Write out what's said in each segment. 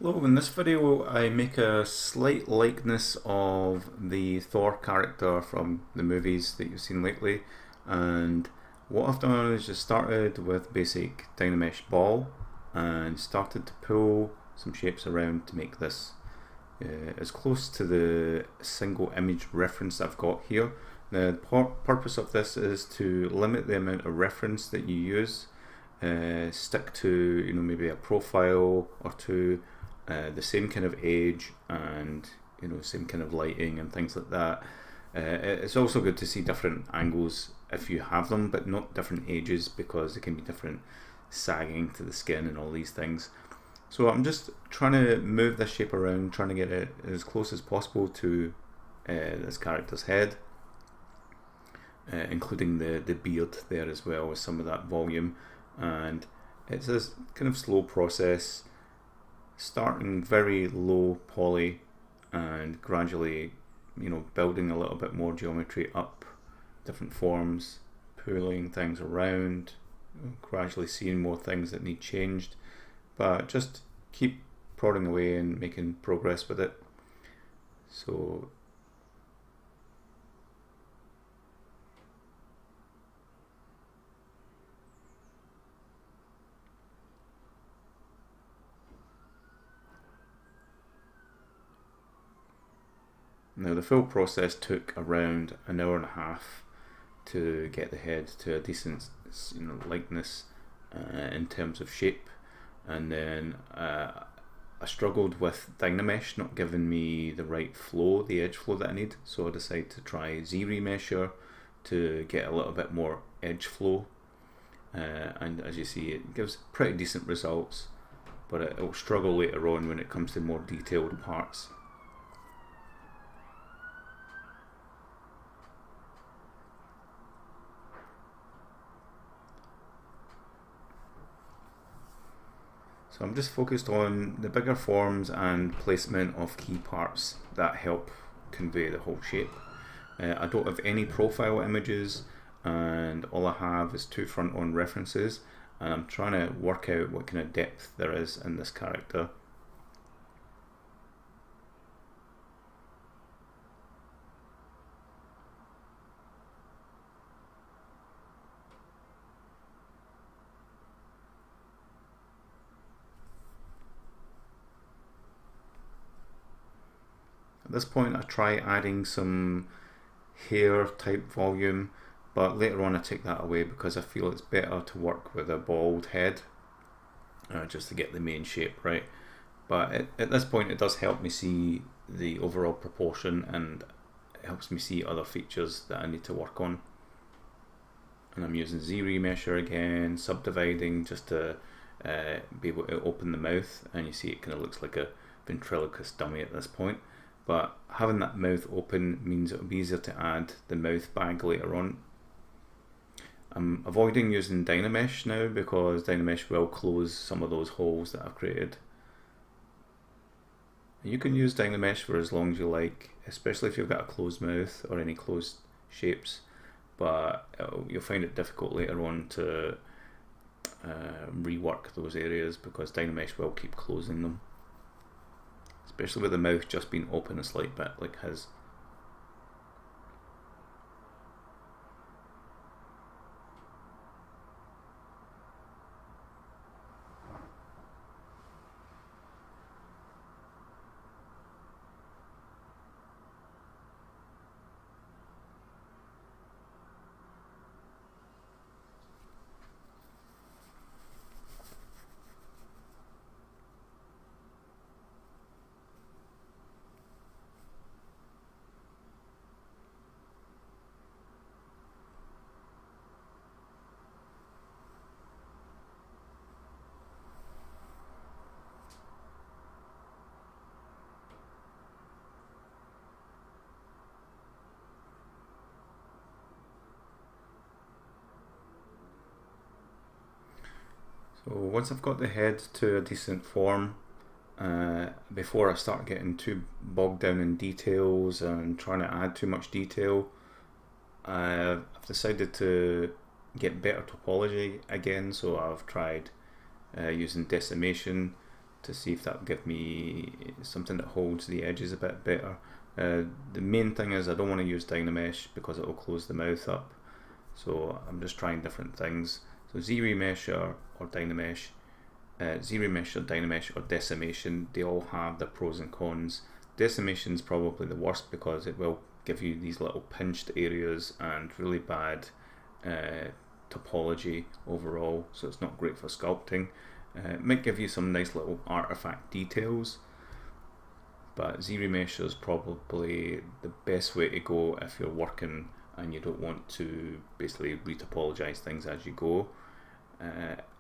Hello, in this video I make a slight likeness of the Thor character from the movies that you've seen lately, and what I've done is just started with basic Dynamesh ball and started to pull some shapes around to make this as close to the single image reference I've got here. The purpose of this is to limit the amount of reference that you use, stick to maybe a profile or two, the same kind of age and same kind of lighting and things like that. It's also good to see different angles if you have them, but not different ages, because there can be different sagging to the skin and all these things. So I'm just trying to move this shape around, trying to get it as close as possible to this character's head, including the beard there as well with some of that volume. And it's this kind of slow process, starting very low poly and gradually building a little bit more geometry up, different forms, pulling things around, gradually seeing more things that need changed, but just keep prodding away and making progress with it. So now the full process took around an hour and a half to get the head to a decent likeness in terms of shape, and then I struggled with Dynamesh not giving me the right flow, the edge flow that I need, so I decided to try Z-Remesher to get a little bit more edge flow, and as you see it gives pretty decent results, but it'll struggle later on when it comes to more detailed parts. So I'm just focused on the bigger forms and placement of key parts that help convey the whole shape. I don't have any profile images, and all I have is two front-on references, and I'm trying to work out what kind of depth there is in this character. At this point I try adding some hair type volume, but later on I take that away because I feel it's better to work with a bald head, just to get the main shape right. But at this point it does help me see the overall proportion, and it helps me see other features that I need to work on. And I'm using Z-Remesher again, subdividing just to be able to open the mouth, and you see it kind of looks like a ventriloquist dummy at this point. But having that mouth open means it'll be easier to add the mouth bag later on. I'm avoiding using Dynamesh now because Dynamesh will close some of those holes that I've created. You can use Dynamesh for as long as you like, especially if you've got a closed mouth or any closed shapes, but you'll find it difficult later on to rework those areas because Dynamesh will keep closing them, especially with the mouth just being open a slight bit like his. So once I've got the head to a decent form, before I start getting too bogged down in details and trying to add too much detail, I've decided to get better topology again. So I've tried using decimation to see if that will give me something that holds the edges a bit better. The main thing is I don't want to use Dynamesh because it will close the mouth up, so I'm just trying different things. So Z-Remesher or Dynamesh, Z-Remesh or Dynamesh or Decimation, they all have their pros and cons. Decimation is probably the worst because it will give you these little pinched areas and really bad topology overall, so it's not great for sculpting. It might give you some nice little artifact details, but Z-Remesher is probably the best way to go if you're working and you don't want to basically retopologize things as you go.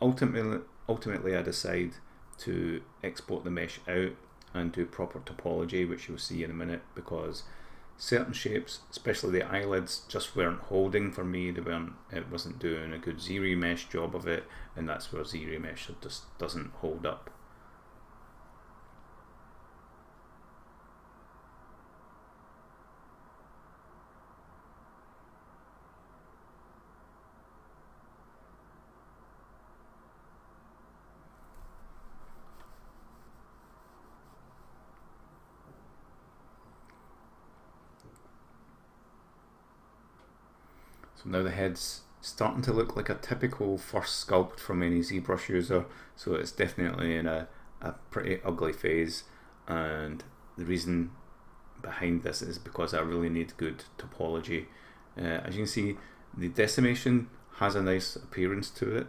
Ultimately I decide to export the mesh out and do proper topology, which you'll see in a minute, because certain shapes, especially the eyelids, just weren't holding for me. It wasn't doing a good Z-Remesh job of it, and that's where Z-Remesh just doesn't hold up. So now the head's starting to look like a typical first sculpt from any ZBrush user, so it's definitely in a pretty ugly phase, and the reason behind this is because I really need good topology. As you can see, the decimation has a nice appearance to it,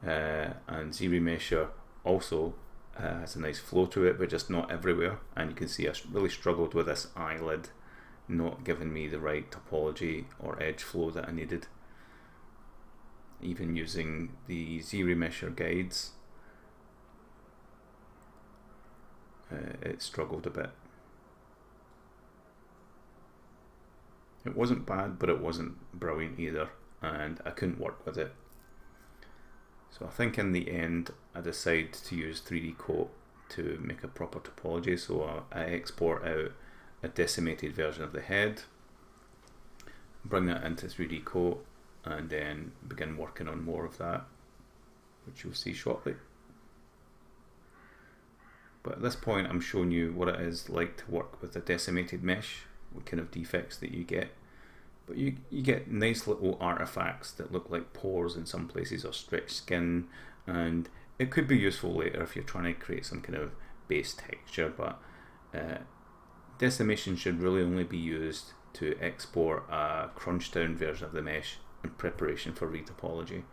and Z-Remesher also has a nice flow to it, but just not everywhere, and you can see I really struggled with this eyelid not giving me the right topology or edge flow that I needed. Even using the Z-Remesher guides, it struggled a bit. It wasn't bad, but it wasn't brilliant either, and I couldn't work with it. So I think in the end I decided to use 3D Coat to make a proper topology, so I export out a decimated version of the head, bring that into 3D Coat, and then begin working on more of that, which you'll see shortly. But at this point I'm showing you what it is like to work with a decimated mesh, what kind of defects that you get. But you get nice little artifacts that look like pores in some places or stretched skin, and it could be useful later if you're trying to create some kind of base texture, but decimation should really only be used to export a crunched down version of the mesh in preparation for retopology.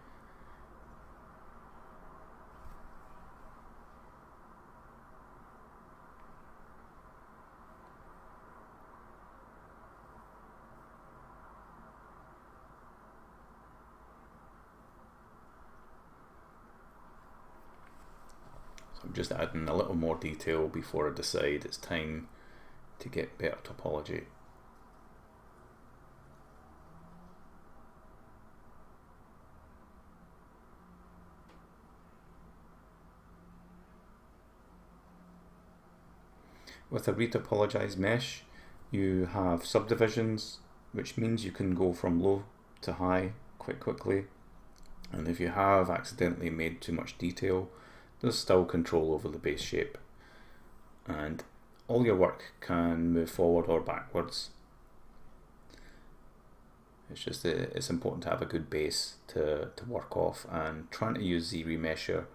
So I'm just adding a little more detail before I decide it's time to get better topology. With a retopologized mesh, you have subdivisions, which means you can go from low to high quite quickly, and if you have accidentally made too much detail, there's still control over the base shape, and all your work can move forward or backwards. It's just that it's important to have a good base to work off, and trying to use Z-Remesher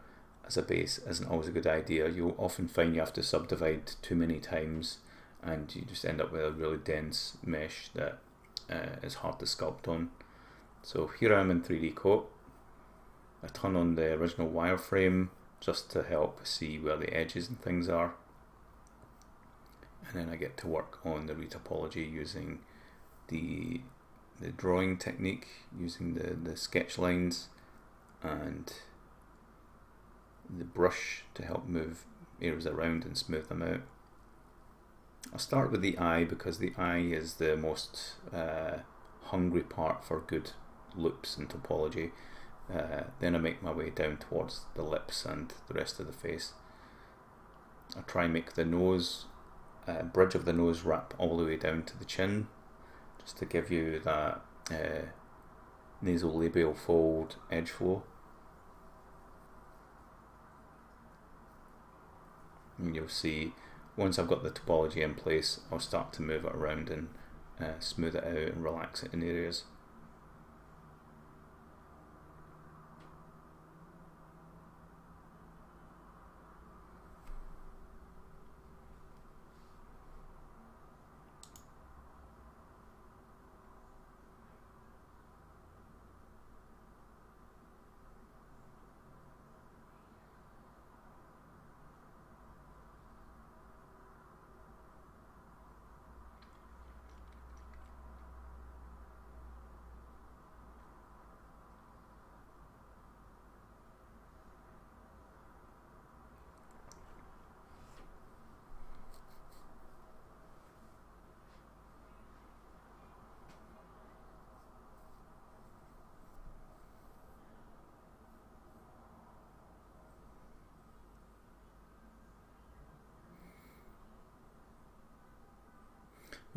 as a base isn't always a good idea. You'll often find you have to subdivide too many times and you just end up with a really dense mesh that is hard to sculpt on. So here I am in 3D Coat. I turn on the original wireframe just to help see where the edges and things are, and then I get to work on the retopology using the drawing technique, using the sketch lines and the brush to help move areas around and smooth them out. I'll start with the eye because the eye is the most hungry part for good loops and topology. Then I make my way down towards the lips and the rest of the face. I try and make the nose, bridge of the nose wrap all the way down to the chin, just to give you that nasolabial fold edge flow. And you'll see once I've got the topology in place, I'll start to move it around and smooth it out and relax it in areas.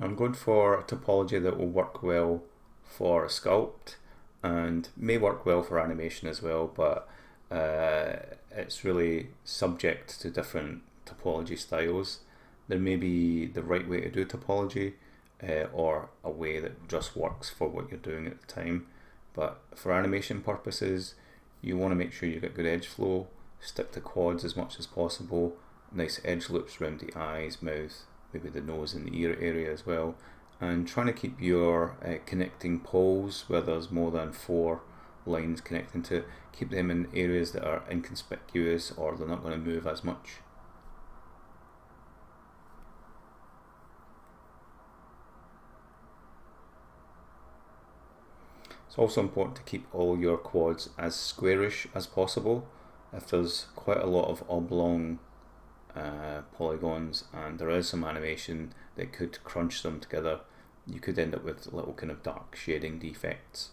I'm going for a topology that will work well for a sculpt and may work well for animation as well, but it's really subject to different topology styles. There may be the right way to do topology or a way that just works for what you're doing at the time, but for animation purposes you want to make sure you get good edge flow, stick to quads as much as possible, nice edge loops around the eyes, mouth, maybe the nose and the ear area as well, and trying to keep your connecting poles where there's more than 4 lines connecting to it, keep them in areas that are inconspicuous or they're not going to move as much. It's also important to keep all your quads as squarish as possible. If there's quite a lot of oblong polygons and there is some animation that could crunch them together, you could end up with little kind of dark shading defects.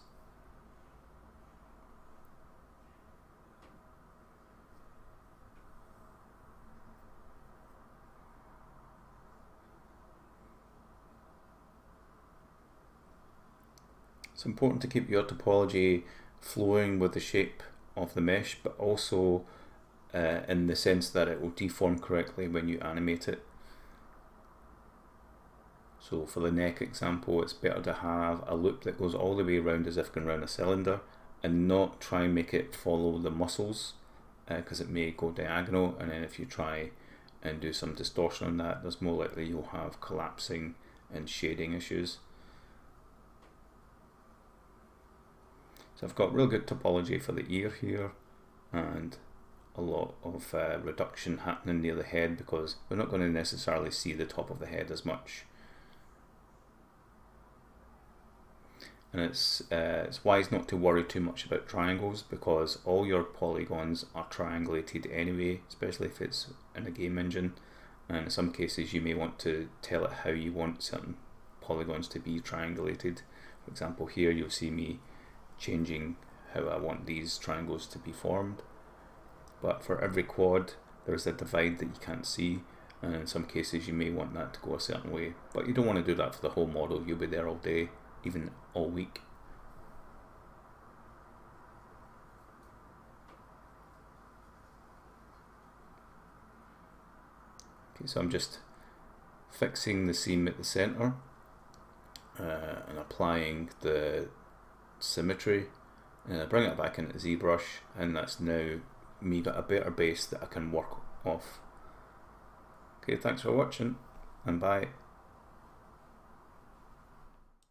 It's important to keep your topology flowing with the shape of the mesh, but also in the sense that it will deform correctly when you animate it. So for the neck example, it's better to have a loop that goes all the way around as if going around a cylinder and not try and make it follow the muscles because it may go diagonal, and then if you try and do some distortion on that, there's more likely you'll have collapsing and shading issues. So I've got real good topology for the ear here and a lot of reduction happening near the head because we're not going to necessarily see the top of the head as much. And it's wise not to worry too much about triangles because all your polygons are triangulated anyway, especially if it's in a game engine, and in some cases you may want to tell it how you want certain polygons to be triangulated. For example, here you'll see me changing how I want these triangles to be formed, but for every quad there's a divide that you can't see, and in some cases you may want that to go a certain way, but you don't want to do that for the whole model. You'll be there all day, even all week. Okay, so I'm just fixing the seam at the center and applying the symmetry, and I bring it back into ZBrush, and that's now me got a better base that I can work off. Okay, thanks for watching and bye.